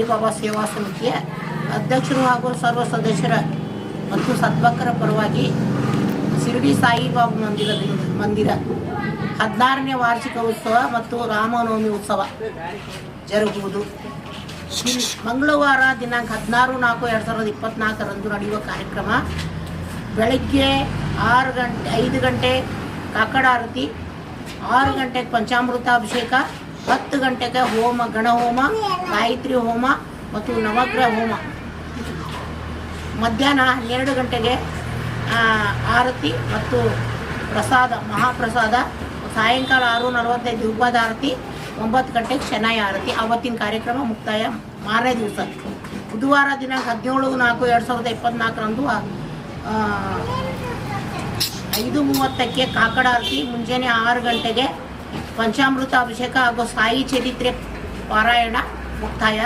ಸಾಯಿಬಾಬಾ ಸೇವಾ ಸಮಿತಿಯ ಅಧ್ಯಕ್ಷರು ಹಾಗೂ ಸರ್ವ ಸದಸ್ಯರ ಮತ್ತು ಸದ್ಭಕ್ತರ ಪರವಾಗಿ ಶಿರಡಿ ಸಾಯಿಬಾಬಾ ಮಂದಿರ 16ನೇ ವಾರ್ಷಿಕ ಉತ್ಸವ ಮತ್ತು ರಾಮನವಮಿ ಉತ್ಸವ ಜರುಗುವುದು. ಮಂಗಳವಾರ ದಿನಾಂಕ 16/4/2024 ನಡೆಯುವ ಕಾರ್ಯಕ್ರಮ ಬೆಳಗ್ಗೆ 5 ಗಂಟೆ ಕಾಕಡ ಆರತಿ, 6 ಗಂಟೆಗೆ ಪಂಚಾಮೃತಾಭಿಷೇಕ, 10 ಗಂಟೆಗೆ ಹೋಮ, ಗಣಹೋಮ, ಗಾಯತ್ರಿ ಹೋಮ ಮತ್ತು ನವಗ್ರಹ ಹೋಮ. ಮಧ್ಯಾಹ್ನ 12 ಗಂಟೆಗೆ ಆರತಿ ಮತ್ತು ಪ್ರಸಾದ, ಮಹಾಪ್ರಸಾದ. ಸಾಯಂಕಾಲ 6:45 ಧೂಪದ ಆರತಿ, 9 ಗಂಟೆಗೆ ಶನಾಯ ಆರತಿ. ಆವತ್ತಿನ ಕಾರ್ಯಕ್ರಮ ಮುಕ್ತಾಯ ಮಾರನೇ ದಿವಸ ಬುಧವಾರ ದಿನಾಂಕ 17/4/2024 5:30ಕ್ಕೆ ಕಾಕಡ ಆರತಿ, ಮುಂಜಾನೆ 6 ಗಂಟೆಗೆ ಪಂಚಾಮೃತಾಭಿಷೇಕ ಹಾಗೂ ಸಾಯಿ ಚರಿತ್ರೆ ಪಾರಾಯಣ ಮುಕ್ತಾಯ.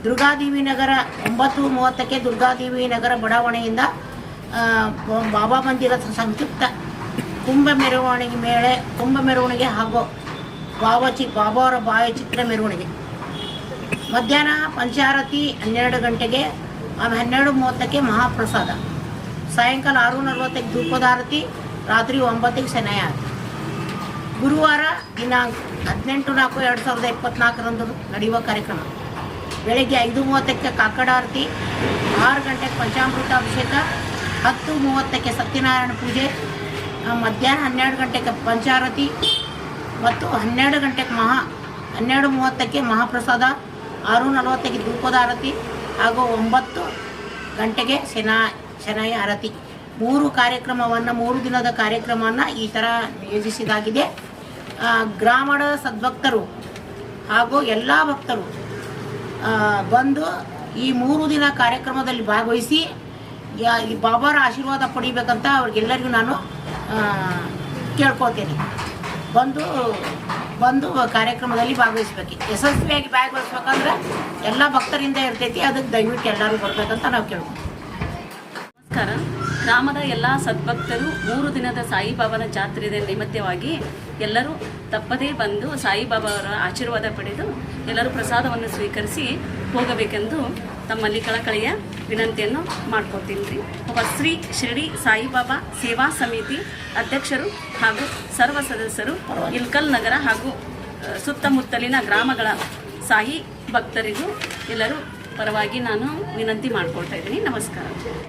ದುರ್ಗಾದೇವಿ ನಗರ 9:30ಕ್ಕೆ ದುರ್ಗಾದೇವಿ ನಗರ ಬಡಾವಣೆಯಿಂದ ಬಾಬಾ ಮಂದಿರದ ಸಂಕ್ಷಿಪ್ತ ಕುಂಭ ಮೆರವಣಿಗೆ ಹಾಗೂ ಬಾಬಾವರ ಭಾವಚಿತ್ರ ಮೆರವಣಿಗೆ. ಮಧ್ಯಾಹ್ನ ಪಂಚಾರತಿ 12 ಗಂಟೆಗೆ, 12:30ಕ್ಕೆ ಮಹಾಪ್ರಸಾದ. ಸಾಯಂಕಾಲ 6:40ಕ್ಕೆ ಧೂಪದಾರತಿ, ರಾತ್ರಿ 9ಕ್ಕೆ ಶನಾಯ ಆರತಿ. ಗುರುವಾರ ದಿನಾಂಕ 18/4/2024 ನಡೆಯುವ ಕಾರ್ಯಕ್ರಮ ಬೆಳಗ್ಗೆ 5:30ಕ್ಕೆ ಕಾಕಡ ಆರತಿ, 6 ಗಂಟೆಗೆ ಪಂಚಾಮೃತಾಭಿಷೇಕ, 10:30ಕ್ಕೆ ಸತ್ಯನಾರಾಯಣ ಪೂಜೆ. ಮಧ್ಯಾಹ್ನ 12 ಗಂಟೆಗೆ ಪಂಚಾರತಿ ಮತ್ತು 12:30ಕ್ಕೆ ಮಹಾಪ್ರಸಾದ, 6:40ಕ್ಕೆ ಧೂಪದಾರತಿ ಹಾಗೂ 9 ಗಂಟೆಗೆ ಶನಾಯ ಆರತಿ. 3 ದಿನದ ಕಾರ್ಯಕ್ರಮವನ್ನು ಈ ಥರ ನಿಯೋಜಿಸಿದಾಗಿದೆ. ಗ್ರಾಮದ ಸದ್ಭಕ್ತರು ಹಾಗೂ ಎಲ್ಲ ಭಕ್ತರು ಬಂದು ಈ 3 ದಿನ ಕಾರ್ಯಕ್ರಮದಲ್ಲಿ ಭಾಗವಹಿಸಿ ಈ ಬಾಬಾರ ಆಶೀರ್ವಾದ ಪಡಿಬೇಕಂತ ಅವ್ರಿಗೆಲ್ಲರಿಗೂ ನಾನು ಕೇಳ್ಕೊಳ್ತೇನೆ. ಬಂದು ಕಾರ್ಯಕ್ರಮದಲ್ಲಿ ಭಾಗವಹಿಸ್ಬೇಕು. ಯಶಸ್ವಿಯಾಗಿ ಭಾಗವಹಿಸ್ಬೇಕಂದ್ರೆ ಎಲ್ಲ ಭಕ್ತರಿಂದ ಇರ್ತೈತಿ. ಅದಕ್ಕೆ ದಯವಿಟ್ಟು ಎಲ್ಲರೂ ಬರ್ಬೇಕಂತ ನಾವು ಕೇಳ್ಕೊತೀವಿ. ನಮಸ್ಕಾರ. ಗ್ರಾಮದ ಎಲ್ಲ ಸದ್ಭಕ್ತರು 3 ದಿನದ ಸಾಯಿಬಾಬಾನ ಜಾತ್ರೆಯ ನಿಮಿತ್ತವಾಗಿ ಎಲ್ಲರೂ ತಪ್ಪದೇ ಬಂದು ಸಾಯಿಬಾಬಾ ಅವರ ಆಶೀರ್ವಾದ ಪಡೆದು ಎಲ್ಲರೂ ಪ್ರಸಾದವನ್ನು ಸ್ವೀಕರಿಸಿ ಹೋಗಬೇಕೆಂದು ತಮ್ಮಲ್ಲಿ ಕಳಕಳಿಯ ವಿನಂತಿಯನ್ನು ಮಾಡ್ಕೊತೀನಿ ರೀ. ಒಬ್ಬ ಶ್ರೀ ಶಿರಡಿ ಸಾಯಿಬಾಬಾ ಸೇವಾ ಸಮಿತಿ ಅಧ್ಯಕ್ಷರು ಹಾಗೂ ಸರ್ವ ಸದಸ್ಯರು ಇಲ್ಕಲ್ ನಗರ ಹಾಗೂ ಸುತ್ತಮುತ್ತಲಿನ ಗ್ರಾಮಗಳ ಸಾಯಿ ಭಕ್ತರಿಗೂ ಎಲ್ಲರೂ ಪರವಾಗಿ ನಾನು ವಿನಂತಿ ಮಾಡ್ಕೊಳ್ತಾ ಇದ್ದೀನಿ. ನಮಸ್ಕಾರ.